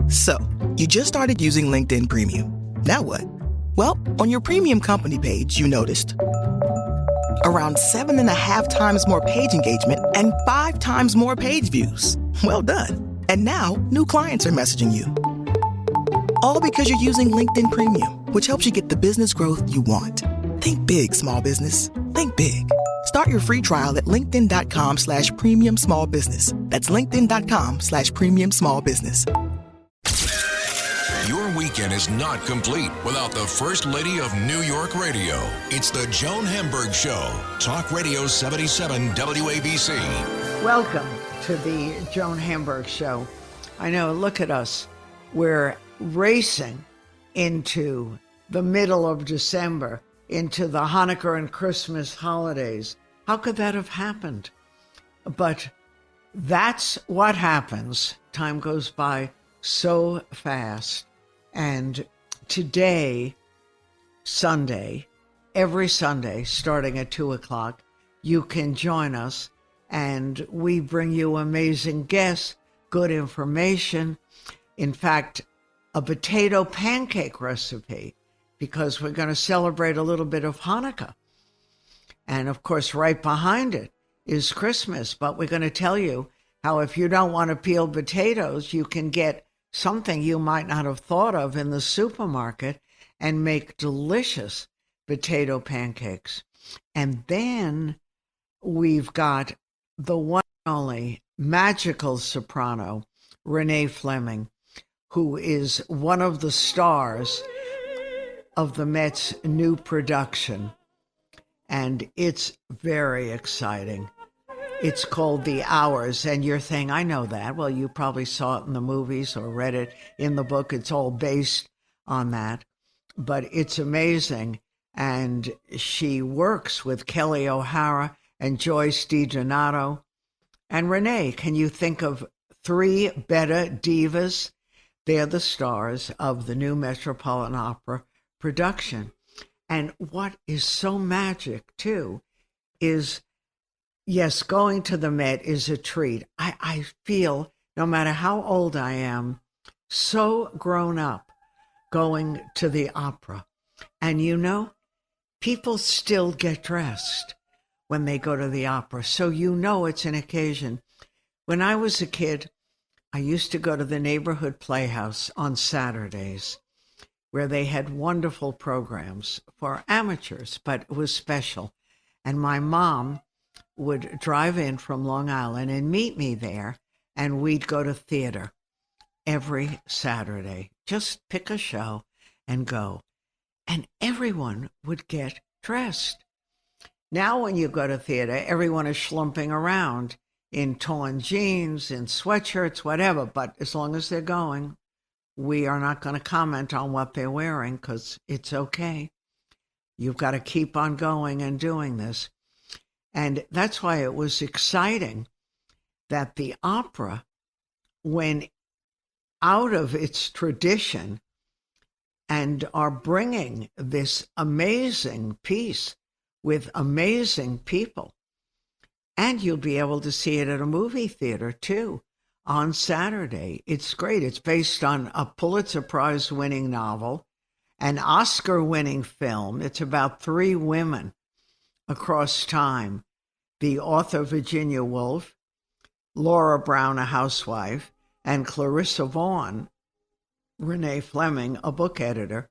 So, you just started using LinkedIn Premium. Now what? Well, on your premium company page, you noticed around 7.5 times more page engagement and 5 times more page views. Well done. And now, new clients are messaging you. All because you're using LinkedIn Premium, which helps you get the business growth you want. Think big, small business. Think big. Start your free trial at linkedin.com/premium small business. That's linkedin.com/premium small business. Your weekend is not complete without the First Lady of New York Radio. It's the Joan Hamburg Show. Talk Radio 77 WABC. Welcome to the Joan Hamburg Show. I know, look at us. We're racing into the middle of December, into the Hanukkah and Christmas holidays. How could that have happened? But that's what happens. Time goes by so fast. And today, Sunday, every Sunday, starting at 2 o'clock, you can join us and we bring you amazing guests, good information. In fact, a potato pancake recipe, because we're going to celebrate a little bit of Hanukkah. And of course, right behind it is Christmas. But we're going to tell you how if you don't want to peel potatoes, you can get something you might not have thought of in the supermarket and make delicious potato pancakes. And then we've got the one and only magical soprano, Renee Fleming, who is one of the stars of the Met's new production. And it's very exciting. It's called The Hours, and you're saying, I know that. Well, you probably saw it in the movies or read it in the book. It's all based on that. But it's amazing. And she works with Kelly O'Hara and Joyce DiDonato. And Renee, can you think of 3 better divas? They're the stars of the new Metropolitan Opera production. And what is so magic, too, is yes, going to the Met is a treat. I feel, no matter how old I am, so grown up going to the opera. And you know, people still get dressed when they go to the opera. So you know it's an occasion. When I was a kid, I used to go to the neighborhood playhouse on Saturdays, where they had wonderful programs for amateurs, but it was special. And my mom would drive in from Long Island and meet me there, and we'd go to theater every Saturday. Just pick a show and go. And everyone would get dressed. Now when you go to theater, everyone is schlumping around in torn jeans, in sweatshirts, whatever. But as long as they're going, we are not going to comment on what they're wearing because it's okay. You've got to keep on going and doing this. And that's why it was exciting that the opera went out of its tradition and are bringing this amazing piece with amazing people. And you'll be able to see it at a movie theater, too, on Saturday. It's great. It's based on a Pulitzer Prize-winning novel, an Oscar-winning film. It's about 3 women across time. The author, Virginia Woolf, Laura Brown, a housewife, and Clarissa Vaughn, Renee Fleming, a book editor,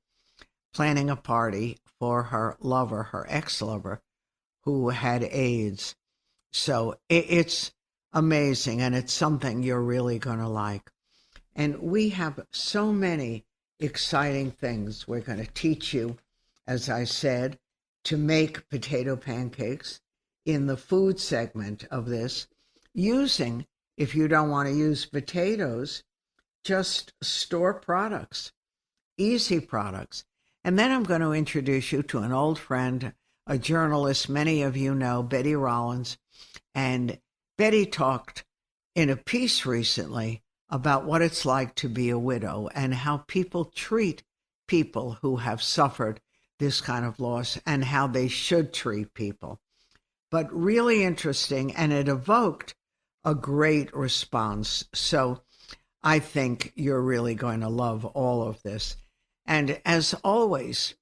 planning a party for her lover, her ex-lover, who had AIDS. So it's amazing, and it's something you're really going to like. And we have so many exciting things. We're going to teach you, as I said, to make potato pancakes in the food segment of this, using, if you don't want to use potatoes, just store products, easy products. And then I'm going to introduce you to an old friend, a journalist many of you know, Betty Rollins. And Betty talked in a piece recently about what it's like to be a widow and how people treat people who have suffered this kind of loss and how they should treat people. But really interesting, and it evoked a great response. So I think you're really going to love all of this. And as always,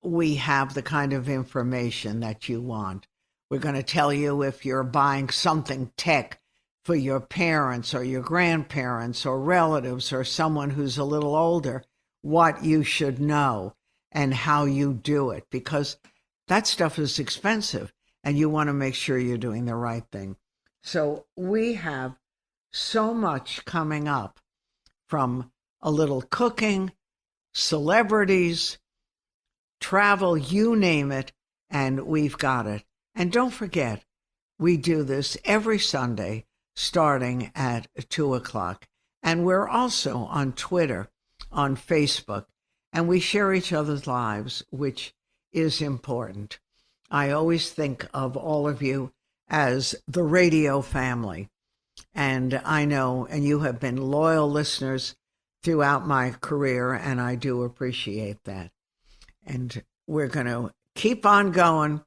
we have the kind of information that you want. We're going to tell you if you're buying something tech for your parents or your grandparents or relatives or someone who's a little older, what you should know and how you do it, because that stuff is expensive and you want to make sure you're doing the right thing. So we have so much coming up, from a little cooking, celebrities, travel, you name it, and we've got it. And don't forget, we do this every Sunday starting at 2 o'clock. And we're also on Twitter, on Facebook, and we share each other's lives, which is important. I always think of all of you as the radio family. And I know, and you have been loyal listeners throughout my career, and I do appreciate that. And we're going to keep on going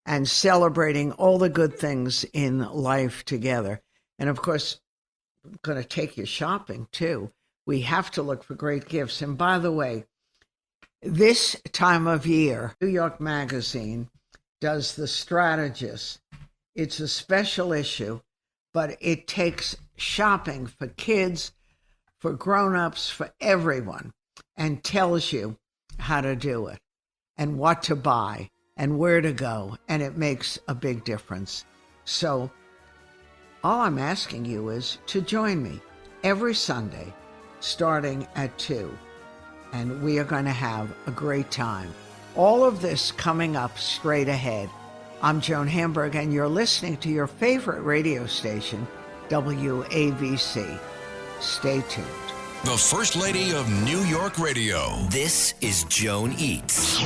and celebrating all the good things in life together. And of course, I'm going to take you shopping too. We have to look for great gifts. And by the way, this time of year, New York Magazine does The Strategist. It's a special issue, but it takes shopping for kids, for grown-ups, for everyone, and tells you how to do it and what to buy and where to go, and it makes a big difference. So all I'm asking you is to join me every Sunday starting at 2, and we are going to have a great time. All of this coming up straight ahead. I'm Joan Hamburg, and you're listening to your favorite radio station, WABC. Stay tuned. The First Lady of New York Radio. This is Joan Eats.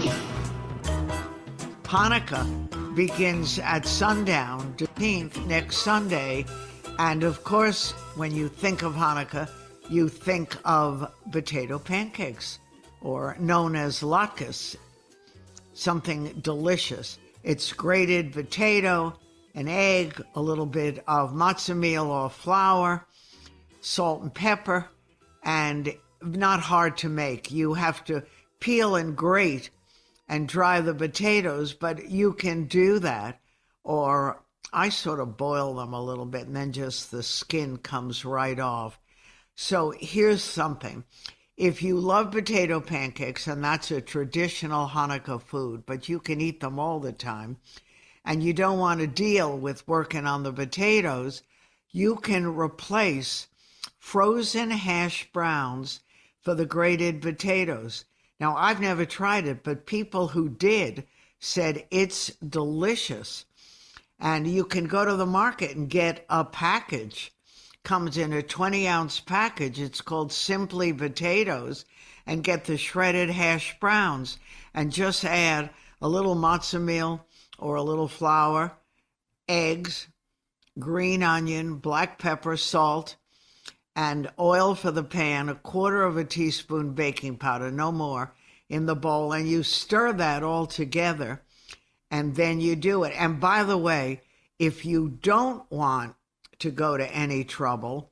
Hanukkah begins at sundown, 15th, next Sunday. And of course, when you think of Hanukkah, you think of potato pancakes, or known as latkes, something delicious. It's grated potato, an egg, a little bit of matzo meal or flour, salt and pepper, and not hard to make. You have to peel and grate and dry the potatoes, but you can do that. Or I sort of boil them a little bit and then just the skin comes right off. So here's something. If you love potato pancakes, and that's a traditional Hanukkah food, but you can eat them all the time, and you don't want to deal with working on the potatoes, you can replace frozen hash browns for the grated potatoes. Now, I've never tried it, but people who did said it's delicious. And you can go to the market and get a package. Comes in a 20-ounce package. It's called Simply Potatoes, and get the shredded hash browns and just add a little matzo meal or a little flour, eggs, green onion, black pepper, salt, and oil for the pan, 1/4 teaspoon baking powder, no more, in the bowl. And you stir that all together, and then you do it. And by the way, if you don't want to go to any trouble,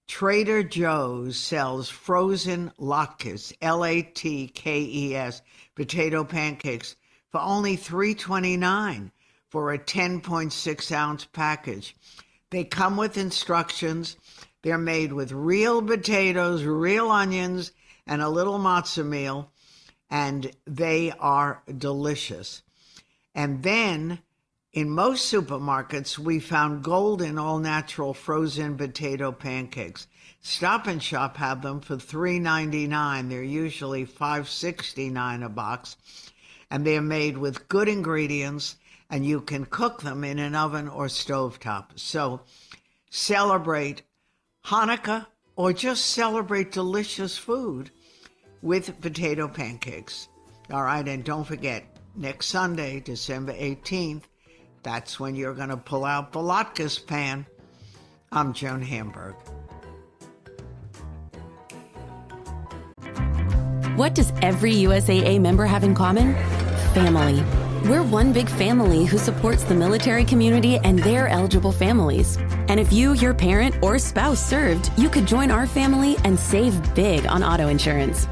Trader Joe's sells frozen latkes, Latkes, potato pancakes, for only $3.29 for a 10.6-ounce package. They come with instructions. They're made with real potatoes, real onions, and a little matzo meal, and they are delicious. And then in most supermarkets, we found golden all-natural frozen potato pancakes. Stop and Shop have them for $3.99. They're usually $5.69 a box, and they're made with good ingredients, and you can cook them in an oven or stovetop. So celebrate Hanukkah, or just celebrate delicious food with potato pancakes. All right, and don't forget, next Sunday, December 18th, that's when you're going to pull out the latkes pan. I'm Joan Hamburg. What does every USAA member have in common? Family. We're one big family who supports the military community and their eligible families. And if you, your parent, or spouse served, you could join our family and save big on auto insurance.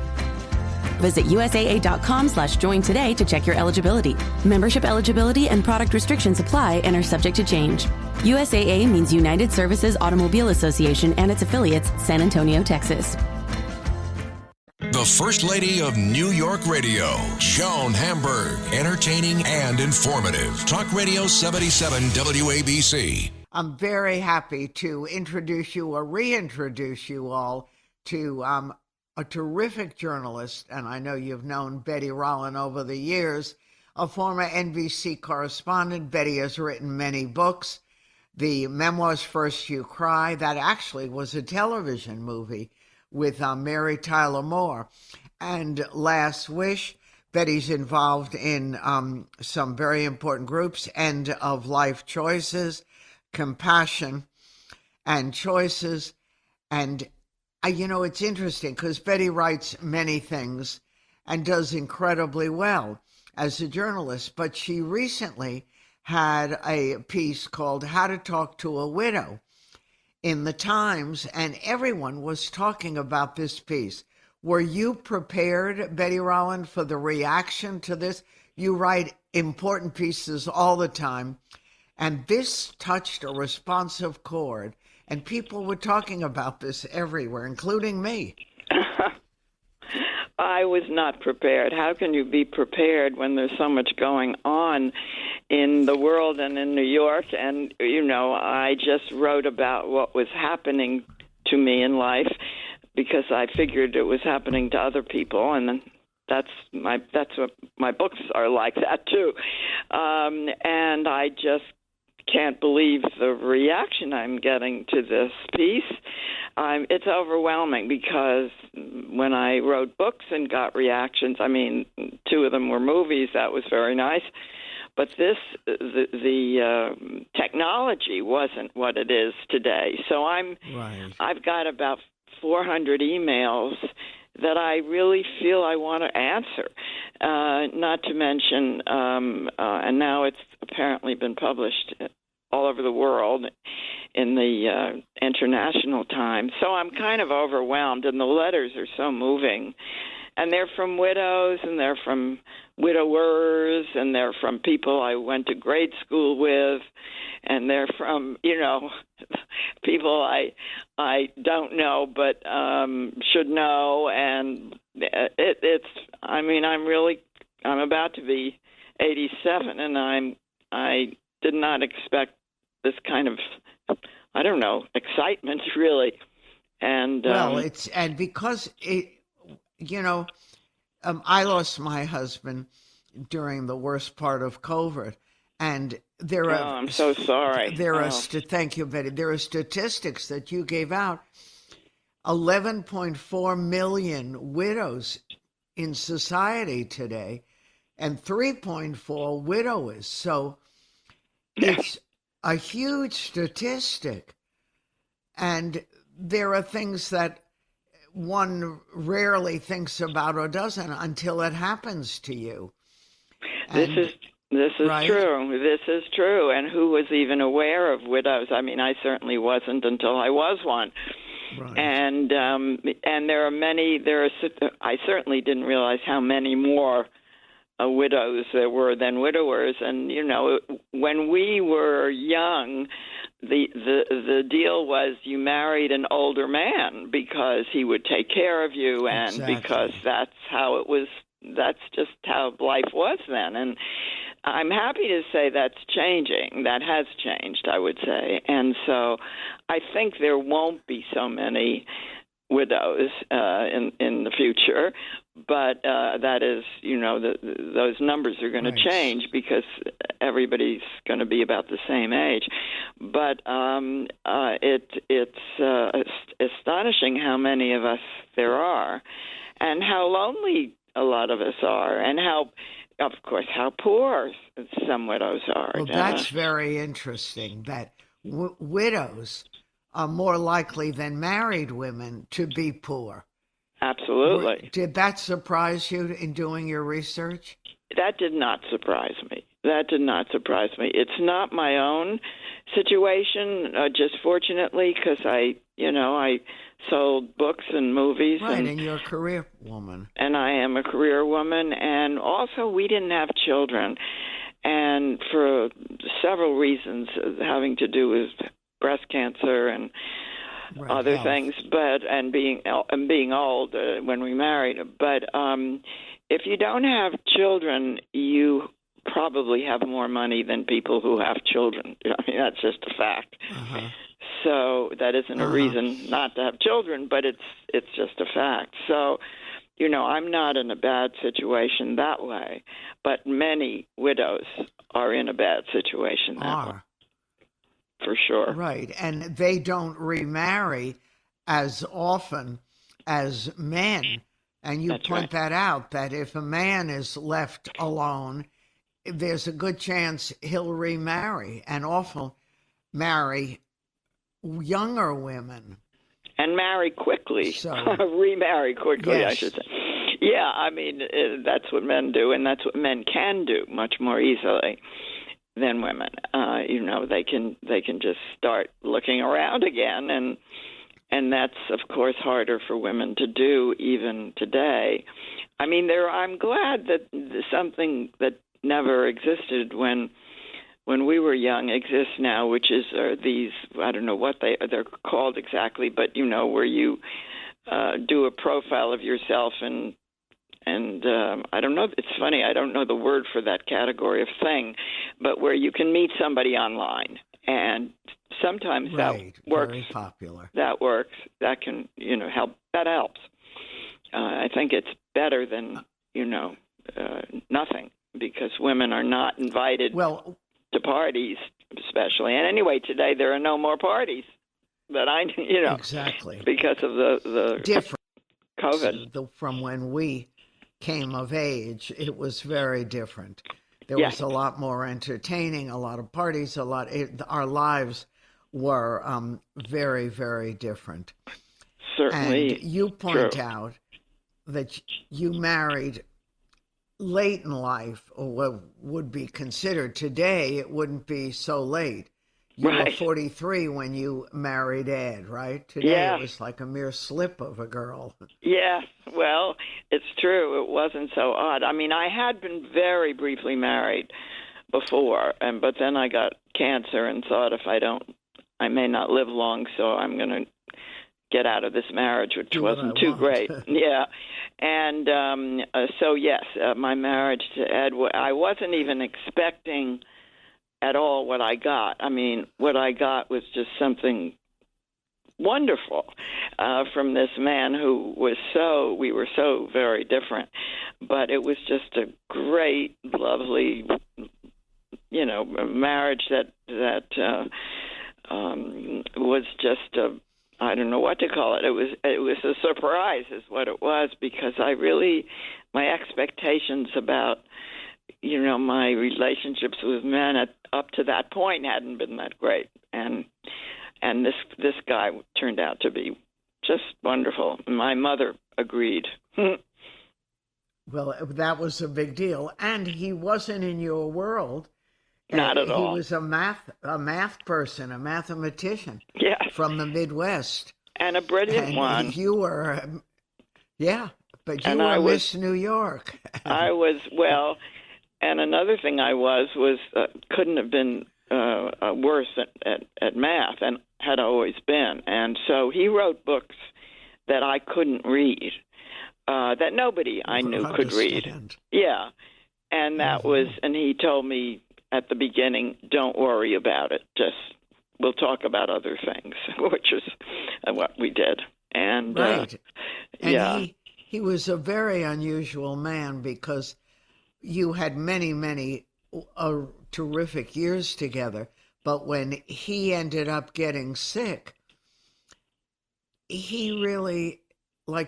Visit USAA.com/join today to check your eligibility. Membership eligibility and product restrictions apply and are subject to change. USAA means United Services Automobile Association and its affiliates, San Antonio, Texas. The First Lady of New York Radio, Joan Hamburg. Entertaining and informative. Talk Radio 77 WABC. I'm very happy to introduce you or reintroduce you all to a terrific journalist, and I know you've known Betty Rollin over the years, a former NBC correspondent. Betty has written many books. The memoirs First You Cry, that actually was a television movie with Mary Tyler Moore. And Last Wish, Betty's involved in some very important groups, End of Life Choices, Compassion and Choices. And, it's interesting because Betty writes many things and does incredibly well as a journalist, but she recently had a piece called How to Talk to a Widow in the Times, and everyone was talking about this piece. Were you prepared, Betty Rollin, for the reaction to this? You write important pieces all the time, and this touched a responsive chord, and people were talking about this everywhere, including me. I was not prepared. How can you be prepared when there's so much going on in the world and in New York? And, I just wrote about what was happening to me in life because I figured it was happening to other people, and that's what my books are like that too. And I just can't believe the reaction I'm getting to this piece. It's overwhelming because when I wrote books and got reactions, 2 of them were movies. That was very nice. But the technology wasn't what it is today. So I've got about 400 emails that I really feel I want to answer. Not to mention, and now it's apparently been published all over the world in the International Times. So I'm kind of overwhelmed, and the letters are so moving. And they're from widows, and they're from widowers, and they're from people I went to grade school with, and they're from, people I don't know but should know. And I'm about to be 87, and I did not expect this kind of, excitement, really. And because I lost my husband during the worst part of COVID, and there are. I'm so sorry. Thank you, Betty. There are statistics that you gave out. 11.4 million widows in society today, and 3.4 widowers. So it's a huge statistic, and there are things that one rarely thinks about or doesn't until it happens to you. This is right? true. This is true. And who was even aware of widows? I certainly wasn't until I was one. Right. And there are many. I certainly didn't realize how many more widows there were than widowers. And when we were young, the deal was you married an older man because he would take care of you, and exactly. Because that's how it was. That's just how life was then. And I'm happy to say that's changing. That has changed, I would say. And so I think there won't be so many widows in the future, but that is, those numbers are going to change because everybody's going to be about the same age. But it's astonishing how many of us there are, and how lonely a lot of us are, and how poor some widows are. Well, that's very interesting, that widows are more likely than married women to be poor. Absolutely. Did that surprise you in doing your research? That did not surprise me. That did not surprise me. It's not my own situation, just fortunately, because I sold books and movies. Right, and you're a career woman. And I am a career woman. And also, we didn't have children. And for several reasons having to do with breast cancer and other things, and being old when we married. But if you don't have children, you probably have more money than people who have children. I mean, that's just a fact. So that isn't a reason not to have children, but it's just a fact. So, I'm not in a bad situation that way, but many widows are in a bad situation that way. For sure. Right, and they don't remarry as often as men. And you point that out, that if a man is left alone, there's a good chance he'll remarry, and often marry younger women. And marry quickly. So, remarry quickly, yes. I should say. Yeah, I mean, that's what men do, and that's what men can do much more easily than women. They can just start looking around again, and that's, of course, harder for women to do even today. I mean, I'm glad that something that never existed when we were young exists now, which is these, I don't know what they're called exactly, but where you do a profile of yourself and I don't know. It's funny. I don't know the word for that category of thing, but where you can meet somebody online, and sometimes that works. Very popular. That works. That can help. That helps. I think it's better than nothing, because women are not invited to parties, especially. And anyway, today there are no more parties that exactly, because of the different COVID from when we came of age. It was very different. There was a lot more entertaining, a lot of parties, our lives were very, very different. Certainly. And you point out that you married late in life, or what would be considered today, it wouldn't be so late. You were 43 when you married Ed, right? Today it was like a mere slip of a girl. Yeah, well, it's true. It wasn't so odd. I mean, I had been very briefly married before, but then I got cancer and thought I may not live long, so I'm going to get out of this marriage, which wasn't too great. Yeah. And so, yes, my marriage to Ed, I wasn't even expecting at all what I got. I mean, what I got was just something wonderful from this man who we were so very different. But it was just a great, lovely, marriage that was just I don't know what to call it. It was a surprise is what it was, because my expectations about my relationships with men up to that point hadn't been that great, and this guy turned out to be just wonderful. My mother agreed. Well, that was a big deal, and he wasn't in your world. Not at all. He was a math person, a mathematician. Yes. From the Midwest, and a brilliant one. You were, but you were Miss New York. I was and another thing I was couldn't have been worse at math, and had always been. And so he wrote books that I couldn't read, that nobody I knew could read. Yeah, and that was, and he told me at the beginning, don't worry about it. We'll talk about other things, which is what we did. And he was a very unusual man, because you had many, many terrific years together. But when he ended up getting sick, he really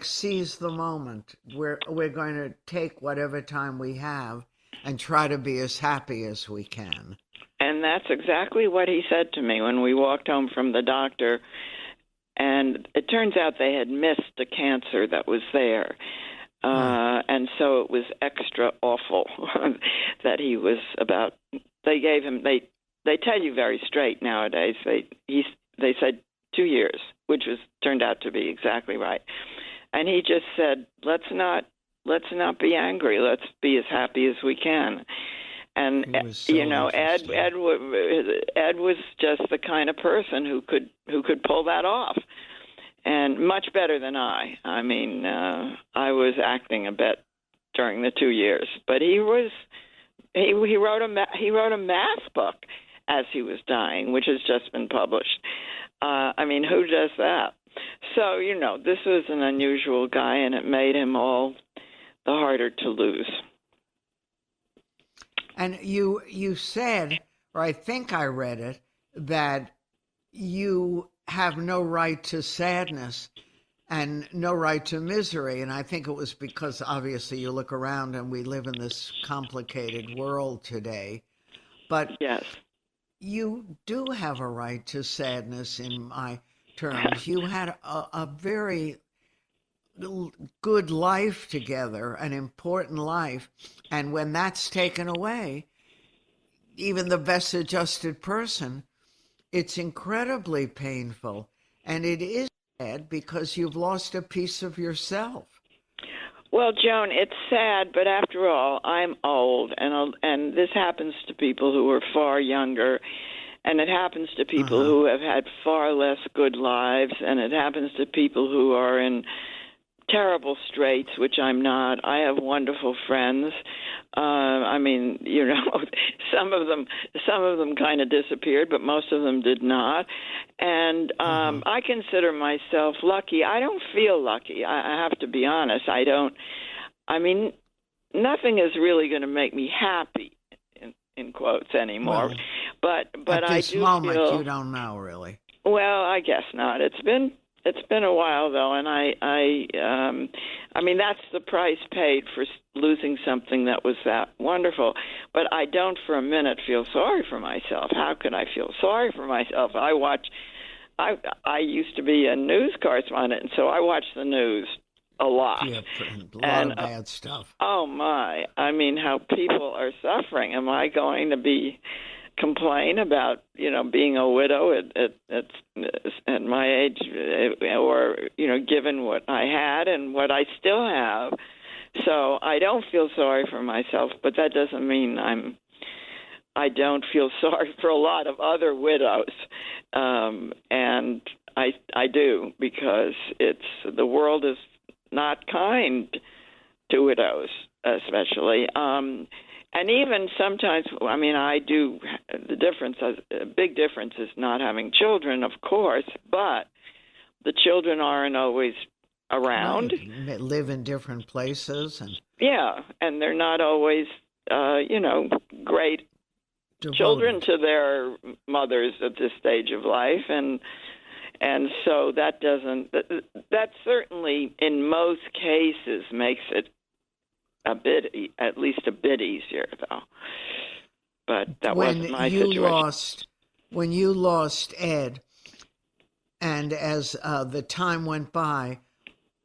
seized the moment. We're going to take whatever time we have and try to be as happy as we can. And that's exactly what he said to me when we walked home from the doctor. And it turns out they had missed the cancer that was there. And so it was extra awful that he was about. They gave him. They tell you very straight nowadays. They said 2 years, which turned out to be exactly right. And he just said, let's not be angry. Let's be as happy as we can. And so Ed was just the kind of person who could pull that off, and much better than I. I mean, I was acting a bit during the 2 years, but he wrote a math book as he was dying, which has just been published. I mean, who does that? So, this was an unusual guy, and it made him all the harder to lose. And you said, or I think I read it, that you have no right to sadness and no right to misery. And I think it was because obviously you look around and we live in this complicated world today. But yes, you do have a right to sadness in my terms. You had a very good life together, an important life. And when that's taken away, even the best adjusted person, it's incredibly painful. And it is sad because you've lost a piece of yourself. Well, Joan, it's sad, but after all, I'm old, and this happens to people who are far younger, and it happens to people who have had far less good lives, and it happens to people who are in terrible straits, which I'm not. I have wonderful friends. I mean, some of them kind of disappeared, but most of them did not. And I consider myself lucky. I don't feel lucky. I have to be honest. I mean, nothing is really going to make me happy, in quotes, anymore. Well, but at this I do moment, feel, you don't know, really. Well, I guess not. It's been a while, though, and I mean, that's the price paid for losing something that was that wonderful. But I don't for a minute feel sorry for myself. How could I feel sorry for myself? I used to be a news correspondent, and so I watch the news a lot. Yeah, a lot of bad stuff. Oh, my. I mean, how people are suffering. Am I going to complain about being a widow at my age, or given what I had and what I still have? So I don't feel sorry for myself, but that doesn't mean I don't feel sorry for a lot of other widows, and I do, because the world is not kind to widows, especially. And even sometimes, I mean, a big difference is not having children, of course, but the children aren't always around. They live in different places. Yeah, and they're not always, great devoted children to their mothers at this stage of life. And so that certainly, in most cases, makes it at least a bit easier, though. But that wasn't my situation. When you lost Ed, and as the time went by,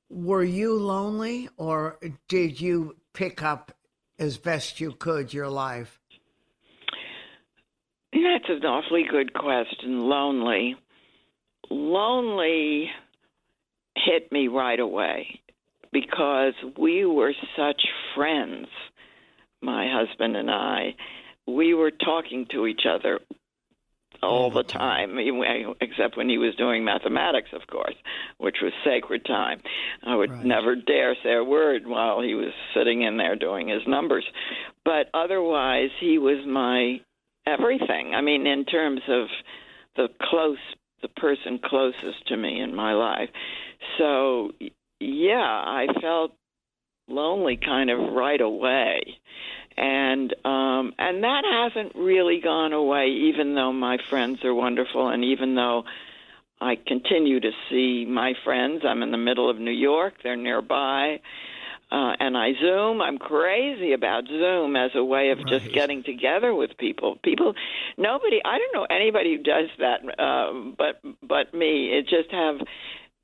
were you lonely, or did you pick up as best you could your life? That's an awfully good question. Lonely hit me right away, because we were such friends, my husband and I. We were talking to each other all the time, except when he was doing mathematics, of course, which was sacred time. I would never dare say a word while he was sitting in there doing his numbers. But otherwise, he was my everything. I mean, in terms of the person closest to me in my life. So, yeah, I felt lonely kind of right away. And that hasn't really gone away, even though my friends are wonderful, and even though I continue to see my friends. I'm in the middle of New York. They're nearby. And I Zoom. I'm crazy about Zoom as a way of just getting together with people. Nobody, I don't know anybody who does that but me. It just have,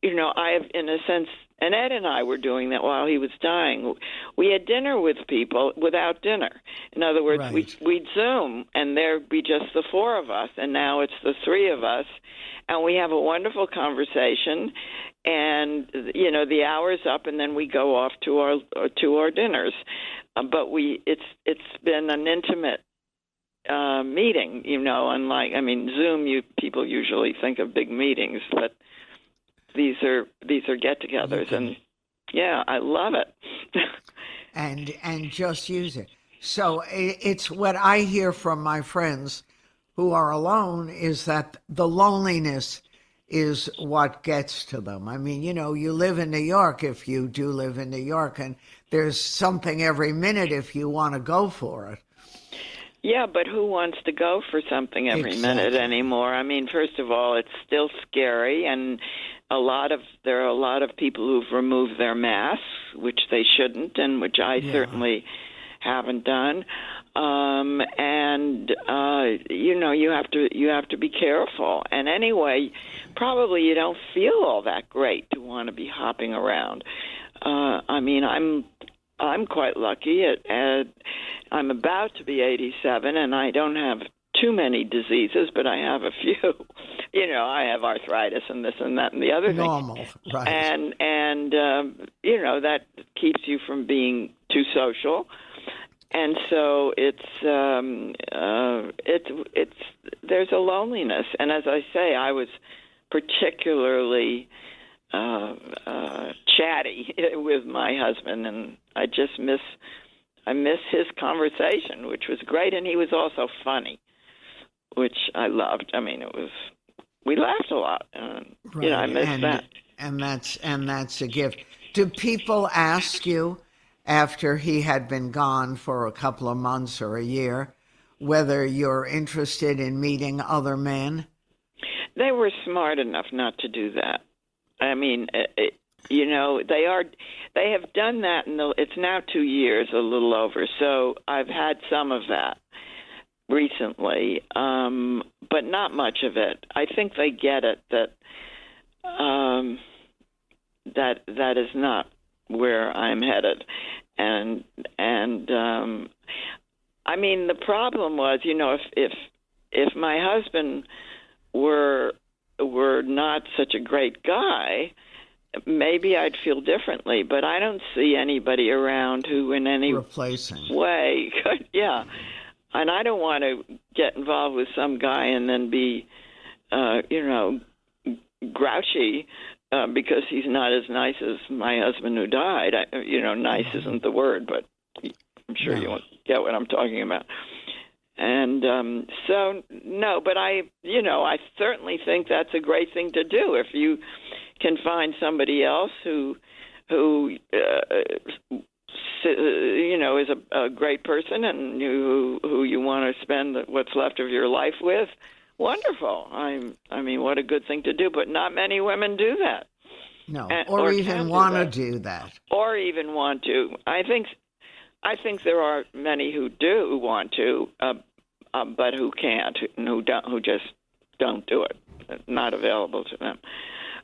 I have, in a sense, And Ed and I were doing that while he was dying. We had dinner with people without dinner. In other words, we'd Zoom, and there'd be just the four of us, and now it's the three of us, and we have a wonderful conversation. And the hour's up, and then we go off to our dinners. But it's been an intimate meeting, unlike Zoom. People usually think of big meetings, but these are get-togethers, and yeah, I love it. and just use it. So it's what I hear from my friends who are alone is that the loneliness is what gets to them. I mean, you live in New York if you do live in New York, and there's something every minute if you want to go for it. Yeah, but who wants to go for something every minute anymore? I mean, first of all, it's still scary, and there are a lot of people who've removed their masks, which they shouldn't, and which I certainly haven't done. You have to be careful. And anyway, probably you don't feel all that great to want to be hopping around. I'm quite lucky. I'm about to be 87, and I don't have too many diseases, but I have a few. I have arthritis and this and that and the other thing. Normal, right? And that keeps you from being too social. And so there's a loneliness. And as I say, I was particularly chatty with my husband, and I miss his conversation, which was great, and he was also funny, which I loved. I mean, we laughed a lot. Right. I miss that. And that's a gift. Do people ask you after he had been gone for a couple of months or a year whether you're interested in meeting other men? They were smart enough not to do that. I mean, they have done that, and it's now 2 years, a little over. So I've had some of that recently, but not much of it. I think they get it that that is not where I'm headed, and I mean, the problem was, if my husband were not such a great guy, maybe I'd feel differently, but I don't see anybody around who in any way could, and I don't want to get involved with some guy and then be, grouchy because he's not as nice as my husband who died. Nice isn't the word, but I'm sure you won't get what I'm talking about. And so, no, but I certainly think that's a great thing to do if you can find somebody else who is a great person and who you want to spend what's left of your life with. Wonderful. I mean, what a good thing to do. But not many women do that. No, or even want to do that. Or even want to. I think there are many who do want to, but who can't, and who just don't do it. It's not available to them.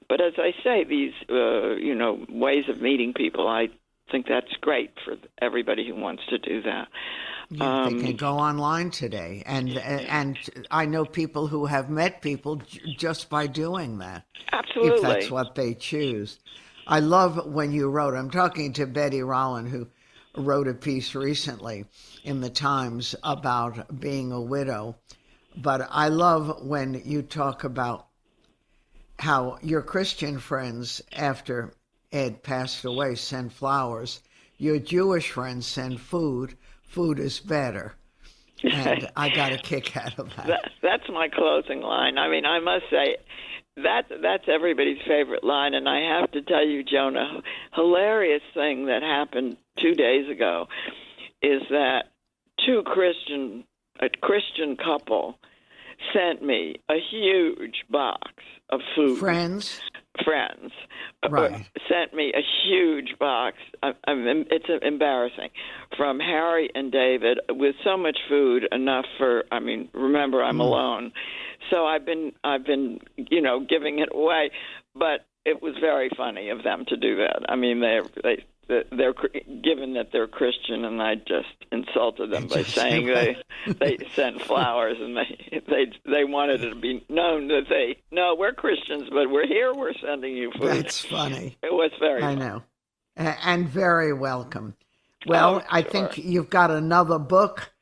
But as I say, these ways of meeting people, I think that's great for everybody who wants to do that. Yeah, they can go online today, and I know people who have met people just by doing that. Absolutely, if that's what they choose. I love when you wrote. I'm talking to Betty Rowland, who wrote a piece recently in the Times about being a widow. But I love when you talk about how your Christian friends, after Ed passed away, send flowers. Your Jewish friends send food. Food is better. And I got a kick out of that. That's my closing line. I mean, I must say, that's everybody's favorite line. And I have to tell you, Joan, a hilarious thing that happened 2 days ago is that a Christian couple sent me a huge box of food. Friends, right. Sent me a huge box. It's embarrassing, from Harry and David, with so much food, enough for. I mean, remember, I'm alone, so I've been giving it away. But it was very funny of them to do that. I mean, they're given that they're Christian, and I just insulted them by saying they sent flowers, and they wanted it to be known that we're Christians, but we're here, we're sending you food. That's funny. It was very I funny. know. And very welcome. Well, I think you've got another book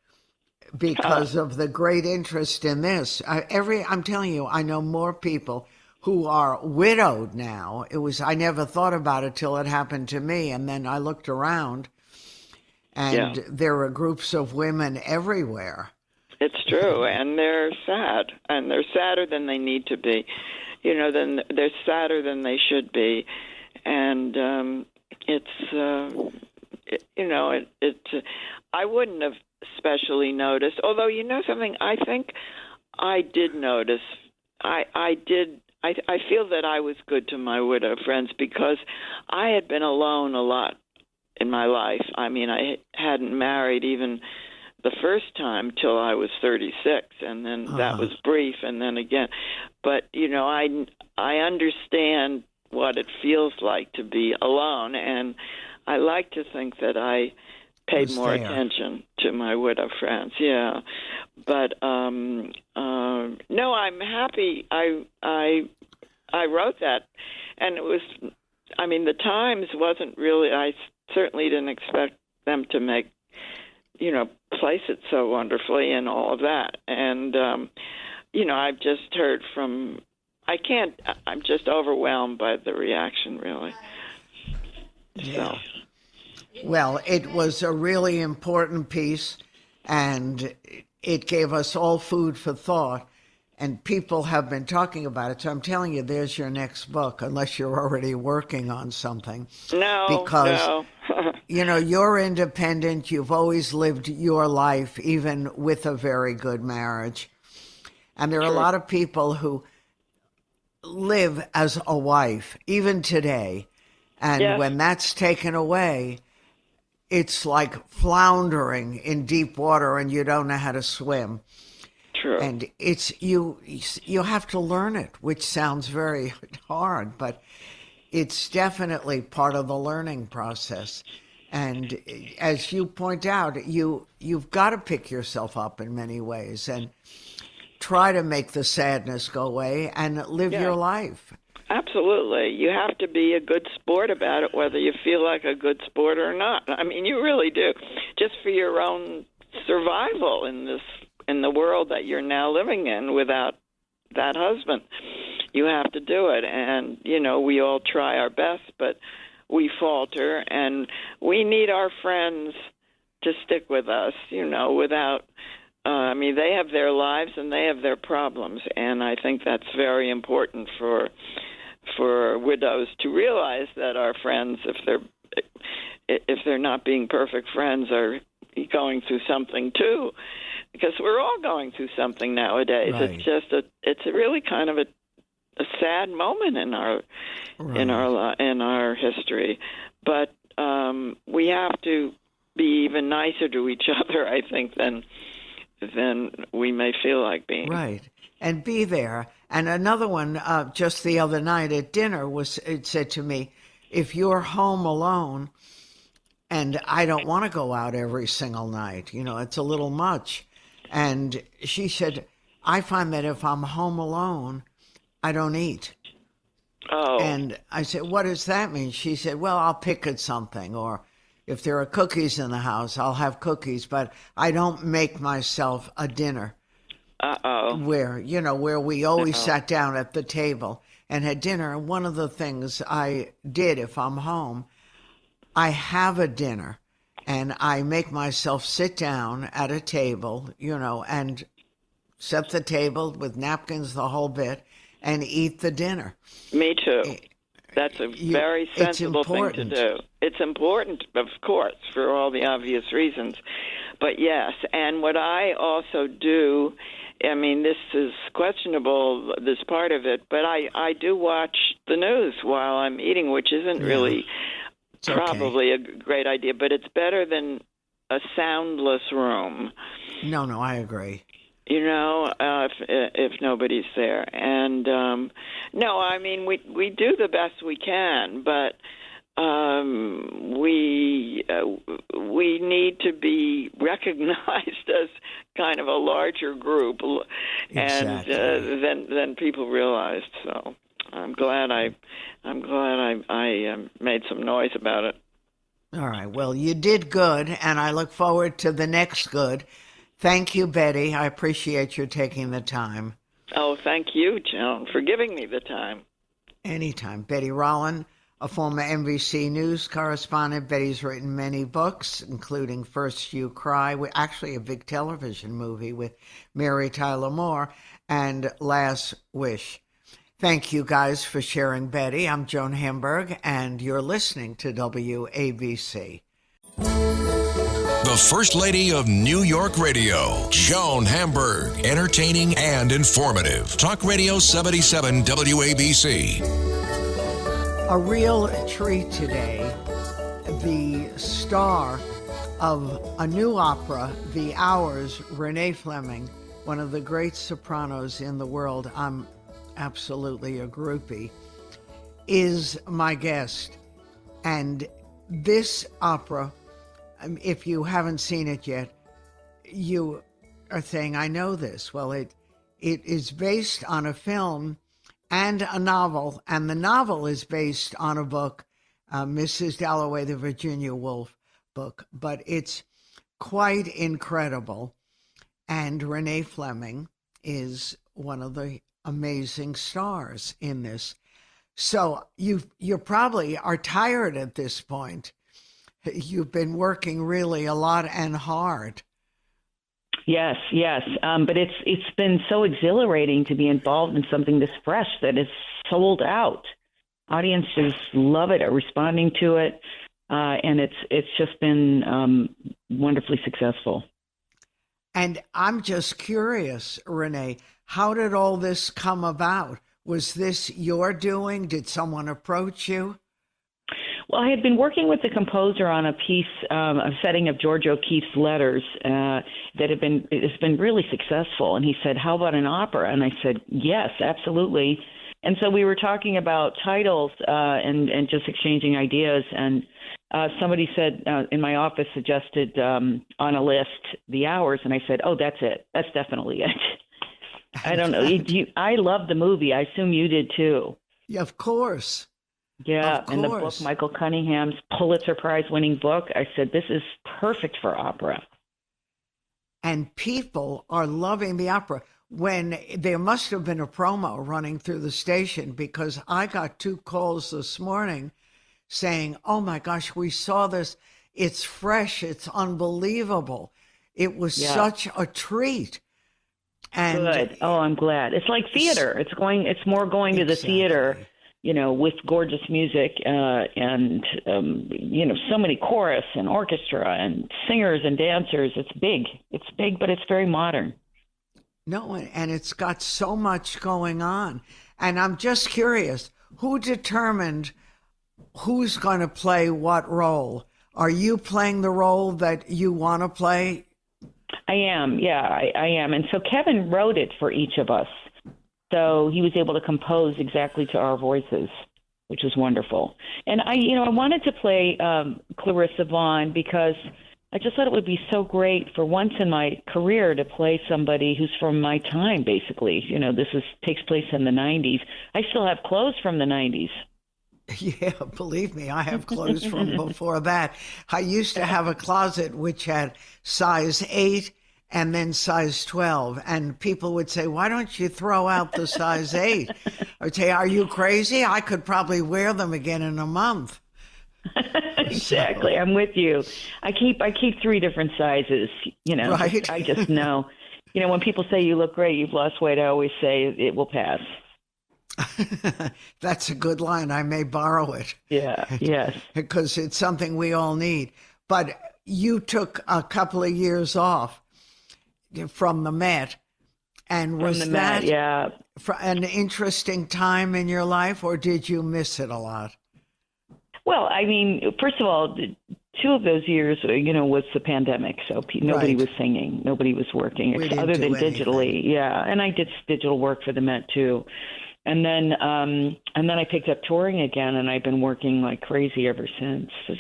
because of the great interest in this. I'm telling you, I know more people who are widowed now. I never thought about it till it happened to me, and then I looked around, and there are groups of women everywhere. It's true, and they're sad, and they're sadder than they need to be. Then they're sadder than they should be, and it's I wouldn't have especially noticed. Although something, I think I did notice. I feel that I was good to my widow friends because I had been alone a lot in my life. I mean, I hadn't married even the first time till I was 36, and then that was brief, and then again. But, I understand what it feels like to be alone, and I like to think that I paid more attention to my widow friends. Yeah, but no, I'm happy. I wrote that, and it was. I mean, the Times wasn't really. I certainly didn't expect them to make, place it so wonderfully and all of that. And I've just heard from. I'm just overwhelmed by the reaction, really. Yeah. So. Well, it was a really important piece, and it gave us all food for thought, and people have been talking about it. So I'm telling you, there's your next book, unless you're already working on something. No, because, you're independent. You've always lived your life, even with a very good marriage. And there are a lot of people who live as a wife, even today. And when that's taken away, it's like floundering in deep water and you don't know how to swim. True. And it's you have to learn it, which sounds very hard, but it's definitely part of the learning process. And as you point out, you've got to pick yourself up in many ways and try to make the sadness go away and live your life. Absolutely. You have to be a good sport about it, whether you feel like a good sport or not. I mean, you really do. Just for your own survival in the world that you're now living in without that husband. You have to do it. And, we all try our best, but we falter. And we need our friends to stick with us, without... they have their lives and they have their problems, and I think that's very important for widows to realize that our friends, if they're not being perfect friends, are going through something too, because we're all going through something nowadays. Right. It's really kind of a sad moment in our history, but we have to be even nicer to each other, I think, than we may feel like being. Right. And be there. And another one, just the other night at dinner, it said to me, if you're home alone, and I don't want to go out every single night, it's a little much. And she said, I find that if I'm home alone, I don't eat. Oh. And I said, what does that mean? She said, well, I'll pick at something, or if there are cookies in the house, I'll have cookies, but I don't make myself a dinner. Uh-oh. Where we always sat down at the table and had dinner. And one of the things I did if I'm home, I have a dinner and I make myself sit down at a table, and set the table with napkins, the whole bit, and eat the dinner. Me too. That's a very sensible thing to do. It's important, of course, for all the obvious reasons. But yes, and what I also do, I mean, this is questionable, this part of it, but I do watch the news while I'm eating, which isn't really probably a great idea, but it's better than a soundless room. No, I agree. if nobody's there. And no, I mean we do the best we can, but we need to be recognized as kind of a larger group, Exactly. and than people realized. So I'm glad I made some noise about it. All right. Well, you did good, and I look forward to the next good. Thank you, Betty. I appreciate you taking the time. Oh, thank you, Joan, for giving me the time. Anytime. Betty Rollin, a former NBC News correspondent. Betty's written many books, including First You Cry, actually a big television movie with Mary Tyler Moore, and Last Wish. Thank you guys for sharing Betty. I'm Joan Hamburg, and you're listening to WABC. The First Lady of New York Radio, Joan Hamburg. Entertaining and informative. Talk Radio 77 WABC. A real treat today. The star of a new opera, The Hours, Renee Fleming, one of the great sopranos in the world. I'm absolutely a groupie, is my guest. And this opera, if you haven't seen it yet, you are saying, I know this. Well, it is based on a film and a novel, and the novel is based on a book, Mrs. Dalloway, the Virginia Woolf book, but it's quite incredible. And Renee Fleming is one of the amazing stars in this. So you probably are tired at this point. You've been working really a lot and hard. Yes. But it's been so exhilarating to be involved in something this fresh that is sold out. Audiences love it, are responding to it, and it's just been wonderfully successful. And I'm just curious, Renee, how did all this come about? Was this your doing? Did someone approach you? Well, I had been working with the composer on a piece, a setting of George O'Keeffe's letters it's been really successful. And he said, "How about an opera?" And I said, "Yes, absolutely." And so we were talking about titles and just exchanging ideas. And somebody said in my office suggested on a list The Hours, and I said, "Oh, that's it. That's definitely it." I don't know. I love the movie. I assume you did too. Yeah, of course. Yeah, of and the course. book, Michael Cunningham's Pulitzer Prize-winning book, I said, this is perfect for opera. And people are loving the opera. When there must have been a promo running through the station, because I got 2 calls this morning saying, "Oh my gosh, we saw this. It's fresh. It's unbelievable. It was such a treat." And good. Oh, I'm glad. It's like theater. It's more going to the theater, with gorgeous music and so many chorus and orchestra and singers and dancers. It's big, but it's very modern. No, and it's got so much going on. And I'm just curious, who determined who's going to play what role? Are you playing the role that you want to play? I am. Yeah, I am. And so Kevin wrote it for each of us. So he was able to compose exactly to our voices, which was wonderful. And I wanted to play Clarissa Vaughn because I just thought it would be so great for once in my career to play somebody who's from my time, basically. This takes place in the 90s. I still have clothes from the 90s. Yeah, believe me, I have clothes from before that. I used to have a closet which had size 8 and then size 12. And people would say, "Why don't you throw out the size 8? I would say, "Are you crazy? I could probably wear them again in a month." Exactly. So, I'm with you. I keep 3 different sizes, Right. I just know. When people say you look great, you've lost weight, I always say it will pass. That's a good line. I may borrow it. Yeah, yes. Because it's something we all need. But you took a couple of years off from the Met. And was that an interesting time in your life, or did you miss it a lot? Well, I mean, first of all, 2 of those years, was the pandemic, so nobody Right. was singing, nobody was working, We didn't other than do anything. digitally. Yeah, and I did digital work for the Met too, and then I picked up touring again, and I've been working like crazy ever since. So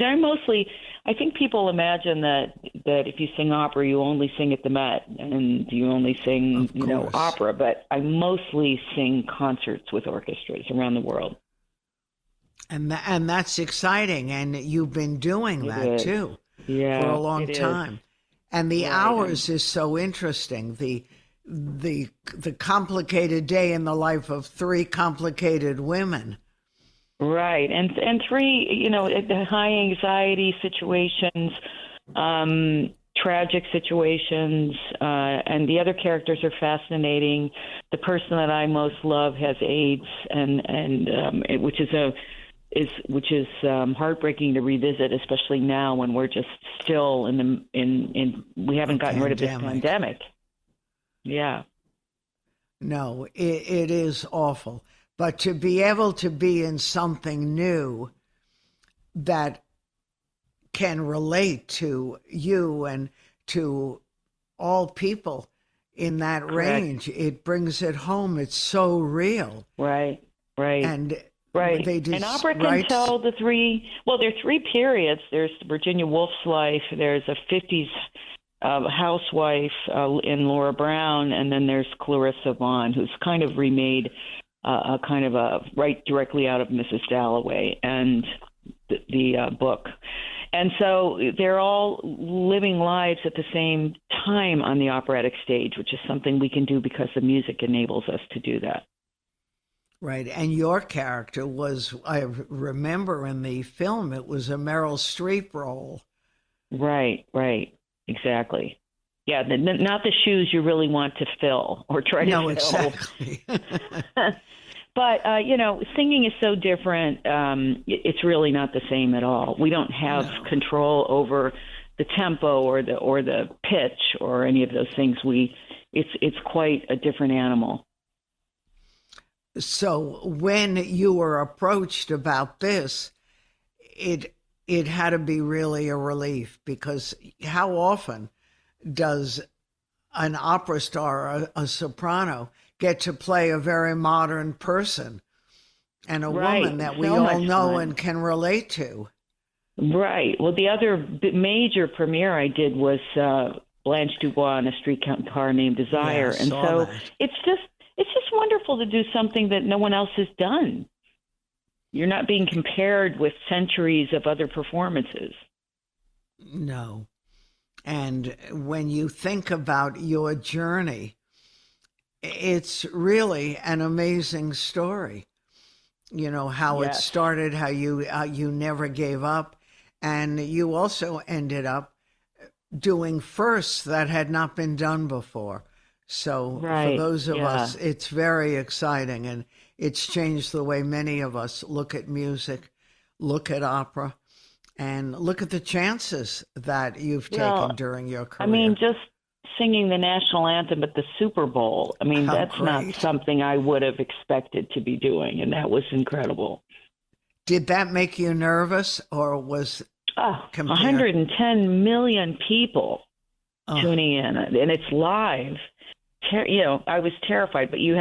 I think people imagine that if you sing opera, you only sing at the Met, and you only sing, course. opera. But I mostly sing concerts with orchestras around the world. And that's exciting, and you've been doing that is. too Yeah, for a long it is. time. And the Right. hours is so interesting. The complicated day in the life of 3 complicated women. Right, and 3, the high anxiety situations, tragic situations, and the other characters are fascinating. The person that I most love has AIDS, which is heartbreaking to revisit, especially now when we're just still we haven't gotten rid of this pandemic. Yeah. No, it is awful. But to be able to be in something new that can relate to you and to all people in that Correct. range, it brings it home. It's so real. Right. And Right. they just, and opera can tell there are 3 periods. There's Virginia Woolf's life, there's a 50s housewife in Laura Brown, and then there's Clarissa Vaughan, who's kind of remade a kind of a right directly out of Mrs. Dalloway and the book. And so they're all living lives at the same time on the operatic stage, which is something we can do because the music enables us to do that. Right. And your character was, I remember in the film, it was a Meryl Streep role. Right. Exactly. Yeah, not the shoes you really want to fill or try to fill. No, exactly. But, singing is so different. It's really not the same at all. We don't have control over the tempo or the pitch or any of those things. It's quite a different animal. So when you were approached about this, it had to be really a relief, because how often does an opera star, a soprano, get to play a very modern person and a woman that we all know and can relate to? Right. Well, the other major premiere I did was Blanche Dubois in A Streetcar Named Desire, and so it's just wonderful to do something that no one else has done. You're not being compared with centuries of other performances. No. And when you think about your journey, it's really an amazing story. You know, how it started, how you never gave up. And you also ended up doing firsts that had not been done before. So for those of us, it's very exciting, and it's changed the way many of us look at music, look at opera, and look at the chances that you've taken during your career. I mean, just singing the national anthem at the Super Bowl, that's not something I would have expected to be doing, and that was incredible. Did that make you nervous, or was 110 million people tuning in, and it's live. I was terrified, but you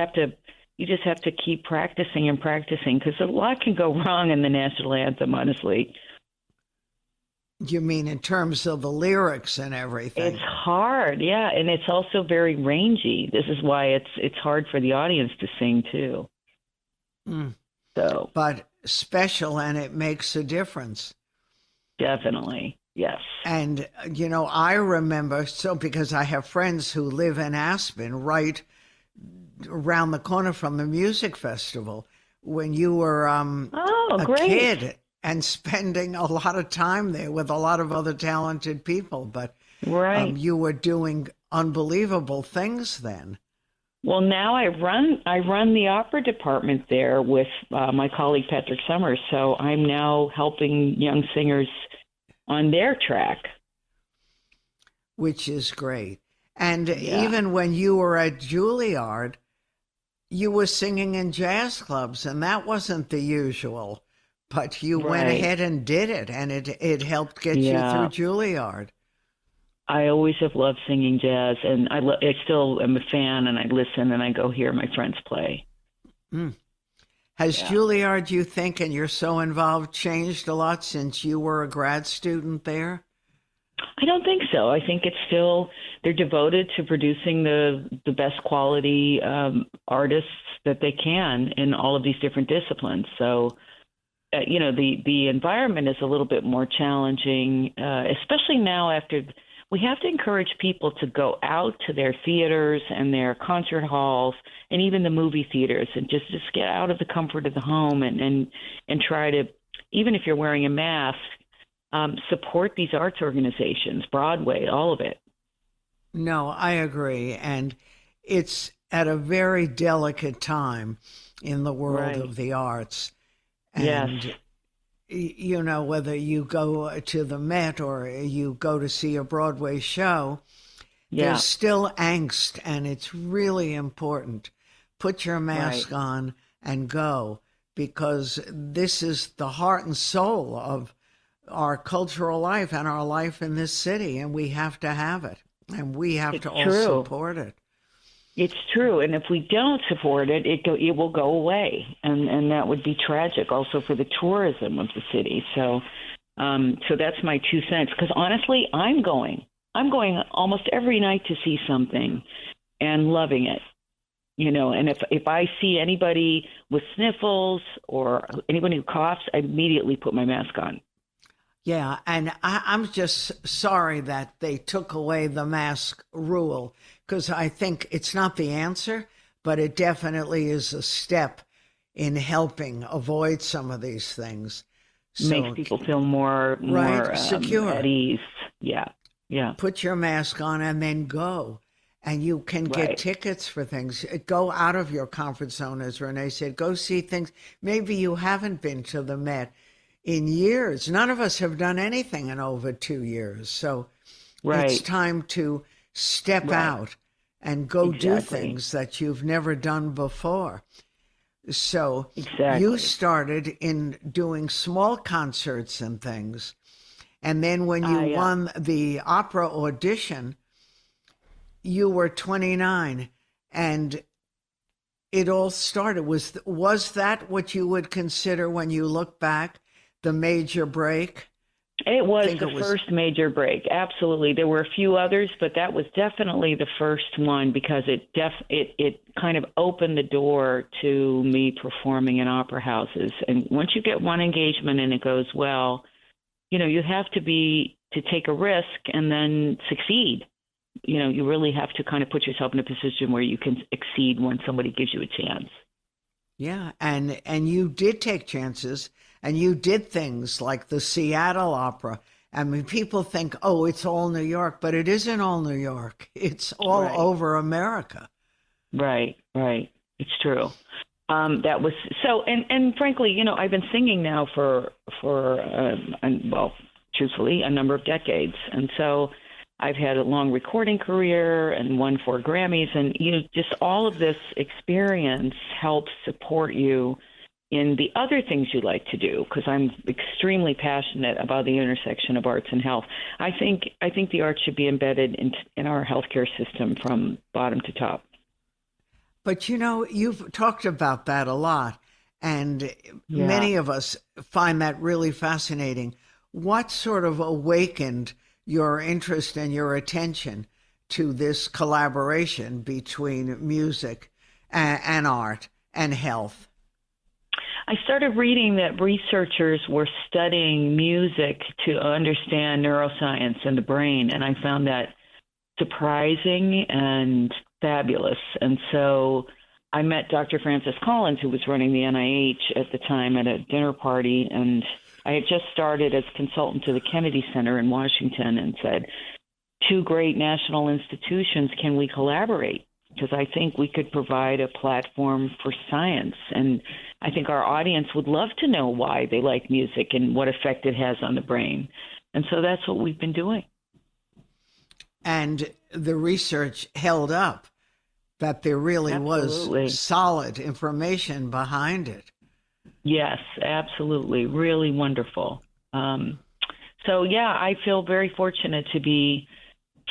just have to keep practicing and practicing, because a lot can go wrong in the national anthem, honestly. You mean in terms of the lyrics and everything? It's hard, yeah, and it's also very rangy. This is why it's hard for the audience to sing too. So, but special, and it makes a difference. Definitely, yes. And I remember, because I have friends who live in Aspen, right around the corner from the music festival, when you were a kid and spending a lot of time there with a lot of other talented people. But you were doing unbelievable things then. Well, now I run the opera department there with my colleague Patrick Summers. So I'm now helping young singers on their track, which is great. And even when you were at Juilliard, you were singing in jazz clubs, and that wasn't the usual but you went ahead and did it, and it helped get you through Juilliard. I always have loved singing jazz, and I still am a fan, and I listen, and I go hear my friends play. Has Juilliard, you think, and you're so involved, changed a lot since you were a grad student there? I don't think so. I think it's still, they're devoted to producing the best quality artists that they can in all of these different disciplines. So, the environment is a little bit more challenging, especially now after we have to encourage people to go out to their theaters and their concert halls and even the movie theaters and just get out of the comfort of the home and try to, even if you're wearing a mask, support these arts organizations, Broadway, all of it. No, I agree. And it's at a very delicate time in the world of the arts. And, whether you go to the Met or you go to see a Broadway show, there's still angst, and it's really important. Put your mask on and go, because this is the heart and soul of our cultural life and our life in this city, and we have to have it, and we have to all support it. It's true, and if we don't support it, it will go away, and that would be tragic also for the tourism of the city. So that's my 2 cents. Because honestly, I'm going almost every night to see something, and loving it. And if I see anybody with sniffles or anybody who coughs, I immediately put my mask on. Yeah, and I'm just sorry that they took away the mask rule, because I think it's not the answer, but it definitely is a step in helping avoid some of these things. So, makes people feel more secure, at ease. Yeah. Put your mask on and then go. And you can get tickets for things. Go out of your comfort zone, as Renee said. Go see things. Maybe you haven't been to the Met in years. None of us have done anything in over 2 years. So it's time to step out and go do things that you've never done before. So you started in doing small concerts and things. And then when you won the opera audition, you were 29, and it all started. Was that what you would consider, when you look back, the major break? It was the first major break. Absolutely. There were a few others, but that was definitely the first one, because it kind of opened the door to me performing in opera houses. And once you get one engagement and it goes well, you have to take a risk and then succeed. You really have to kind of put yourself in a position where you can exceed when somebody gives you a chance. Yeah, and you did take chances, and you did things like the Seattle Opera. I mean, people think, oh, it's all New York, but it isn't all New York. It's all over America. Right. It's true. That was so, and frankly, I've been singing now for truthfully, a number of decades, and so I've had a long recording career and won 4 Grammys, and just all of this experience helps support you in the other things you like to do, because I'm extremely passionate about the intersection of arts and health. I think the arts should be embedded in our healthcare system from bottom to top. But you've talked about that a lot, and many of us find that really fascinating. What sort of awakened your interest and your attention to this collaboration between music and art and health? I started reading that researchers were studying music to understand neuroscience and the brain, and I found that surprising and fabulous. And so I met Dr. Francis Collins, who was running the NIH at the time, at a dinner party, and I had just started as consultant to the Kennedy Center in Washington, and said, 2 great national institutions, can we collaborate? Because I think we could provide a platform for science. And I think our audience would love to know why they like music and what effect it has on the brain. And so that's what we've been doing. And the research held up, that there really was solid information behind it. Yes, absolutely. Really wonderful. So, yeah, I feel very fortunate to be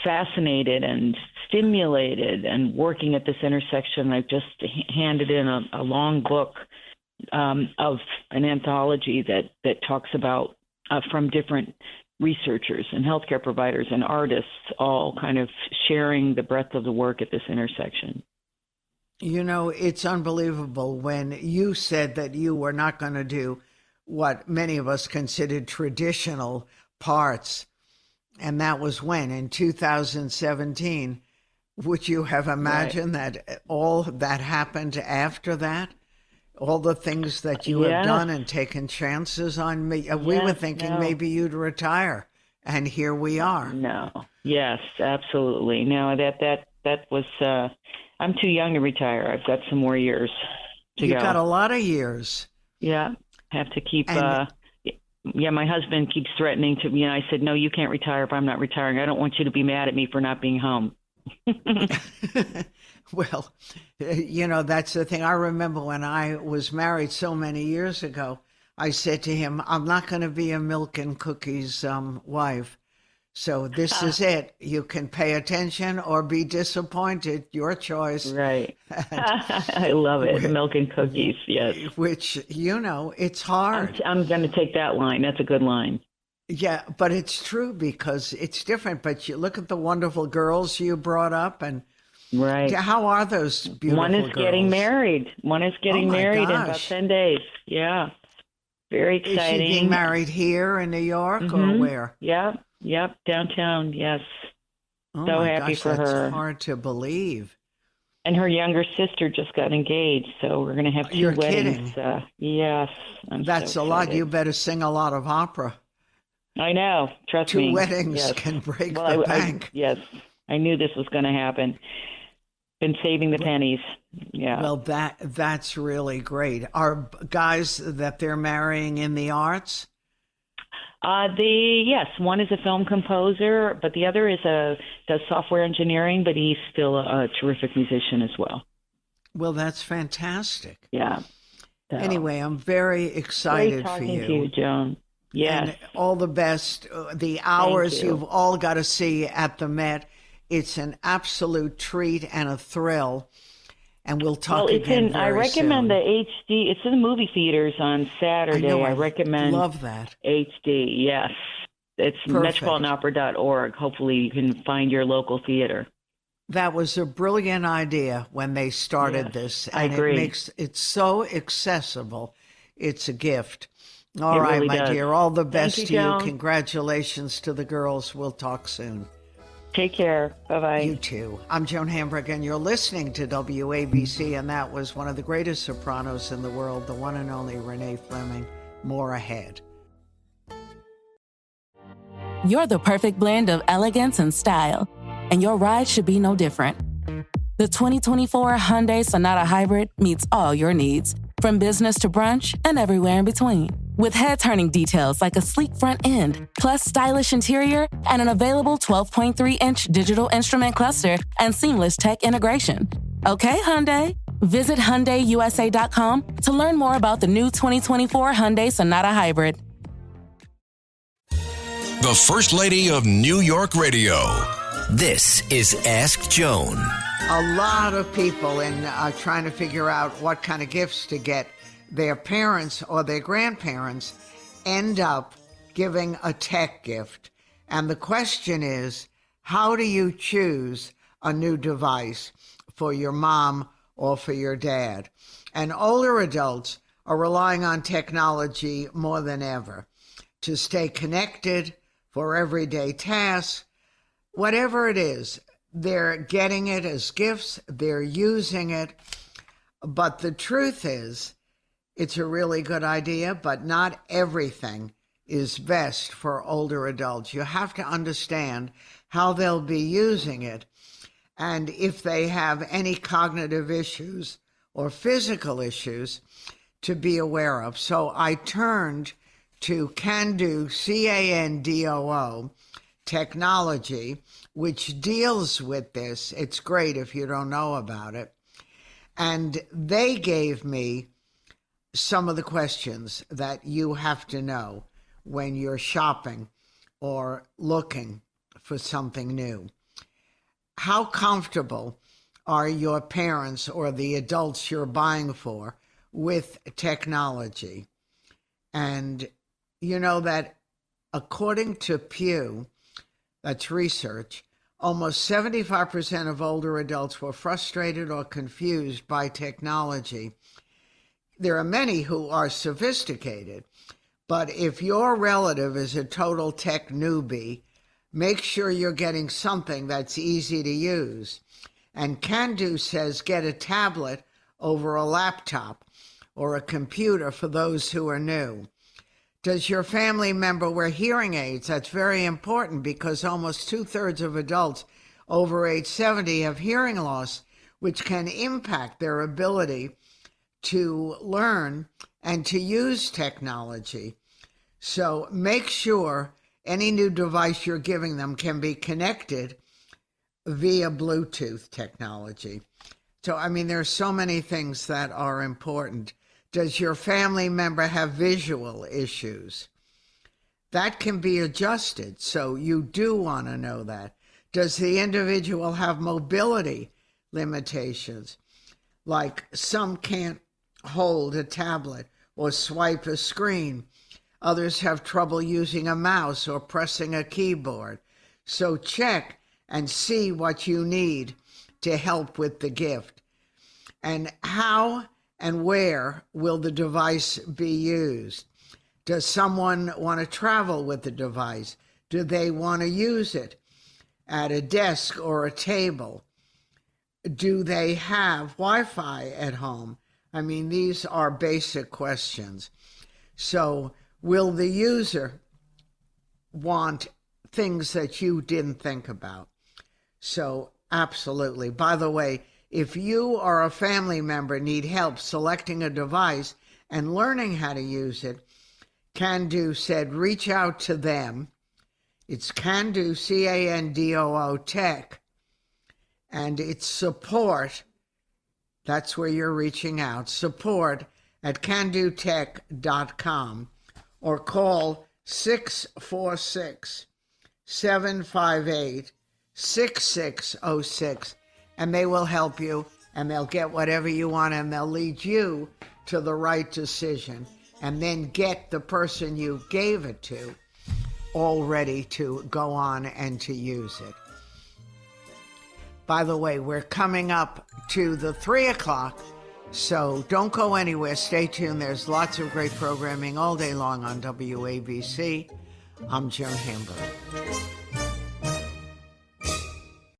fascinated and stimulated and working at this intersection. I've just handed in a long book of an anthology that talks about from different researchers and healthcare providers and artists all kind of sharing the breadth of the work at this intersection. You know, it's unbelievable when you said that you were not going to do what many of us considered traditional parts. And that was when, in 2017. Would you have imagined that all that happened after that? All the things that you have done and taken chances on me. We were thinking maybe you'd retire, and here we are. No. Yes, absolutely. No, that was. I'm too young to retire. I've got some more years to go. You've got a lot of years. Yeah, have to keep. My husband keeps threatening to me, and I said, "No, you can't retire if I'm not retiring. I don't want you to be mad at me for not being home." Well, you know, that's the thing. I remember when I was married so many years ago, I said to him, I'm not going to be a milk and cookies wife. So this is it. You can pay attention or be disappointed. Your choice. Right. I love it. Milk and cookies. Yes. Which, you know, it's hard. I'm going to take that line. That's a good line. Yeah, but it's true because it's different. But you look at the wonderful girls you brought up, and right. How are those beautiful One is girls? Getting married. One is getting married in about 10 days. Yeah. Very exciting. Is she being married here in New York or where? Yep. Downtown. Yes. Oh so my happy gosh, for that's her. Hard to believe. And her younger sister just got engaged, so we're going to have 2 You're weddings. kidding. Yes. That's so a lot. excited. You better sing a lot of opera. I know. Trust 2 me. weddings Yes. can break the bank. Yes. I knew this was going to happen. Been saving the pennies. Yeah. Well, that's really great. Are guys that they're marrying in the arts? Yes, one is a film composer, but the other does software engineering, but he's still a terrific musician as well. Well, that's fantastic. Yeah. So, anyway, I'm very excited great for talking to you, Joan. Yes. And all the best. The hours you've all got to see at the Met. It's an absolute treat and a thrill. And we'll talk again very soon. I recommend the HD. It's in the movie theaters on Saturday. I recommend. Love that. HD, yes. It's metropolitanopera.org. Hopefully you can find your local theater. That was a brilliant idea when they started this. And I agree. It makes it so accessible. It's a gift. All It right, really my does. dear. All the best Thank to you, you. Joan. Congratulations to the girls. We'll talk soon. Take care. Bye-bye. You too. I'm Joan Hamburg, and you're listening to WABC, and that was one of the greatest sopranos in the world, the one and only Renee Fleming. More ahead. You're the perfect blend of elegance and style, and your ride should be no different. The 2024 Hyundai Sonata Hybrid meets all your needs, from business to brunch and everywhere in between. With head-turning details like a sleek front end, plus stylish interior, and an available 12.3-inch digital instrument cluster and seamless tech integration. Okay, Hyundai. Visit HyundaiUSA.com to learn more about the new 2024 Hyundai Sonata Hybrid. The First Lady of New York Radio. This is Ask Joan. A lot of people in trying to figure out what kind of gifts to get their parents or their grandparents end up giving a tech gift. And the question is, how do you choose a new device for your mom or for your dad? And older adults are relying on technology more than ever to stay connected for everyday tasks. Whatever it is, they're getting it as gifts, they're using it. But the truth is, it's a really good idea, but not everything is best for older adults. You have to understand how they'll be using it and if they have any cognitive issues or physical issues to be aware of. So I turned to Candoo, CANDOO, technology, which deals with this. It's great if you don't know about it. And they gave me some of the questions that you have to know when you're shopping or looking for something new. How comfortable are your parents or the adults you're buying for with technology? And you know that according to Pew, that's research, almost 75% of older adults were frustrated or confused by technology. There are many who are sophisticated, but if your relative is a total tech newbie, make sure you're getting something that's easy to use. And Can-Do says get a tablet over a laptop or a computer for those who are new. Does your family member wear hearing aids? That's very important because almost 2/3 of adults over age 70 have hearing loss, which can impact their ability to learn and to use technology. So make sure any new device you're giving them can be connected via Bluetooth technology. So, I mean, there are so many things that are important. Does your family member have visual issues? That can be adjusted, so you do want to know that. Does the individual have mobility limitations? Like some can't hold a tablet or swipe a screen. Others have trouble using a mouse or pressing a keyboard. So check and see what you need to help with the gift. And how and where will the device be used? Does someone want to travel with the device? Do they want to use it at a desk or a table? Do they have Wi-Fi at home? I mean, these are basic questions. So will the user want things that you didn't think about? So absolutely. By the way, if you or a family member need help selecting a device and learning how to use it, Can-Do said reach out to them. It's Can-Do, C-A-N-D-O-O, Tech, and it's support. That's where you're reaching out. Support at candotech.com or call 646-758-6606 and they will help you and they'll get whatever you want and they'll lead you to the right decision and then get the person you gave it to all ready to go on and to use it. By the way, we're coming up to the 3 o'clock, so don't go anywhere. Stay tuned. There's lots of great programming all day long on WABC. I'm Joan Hamburg.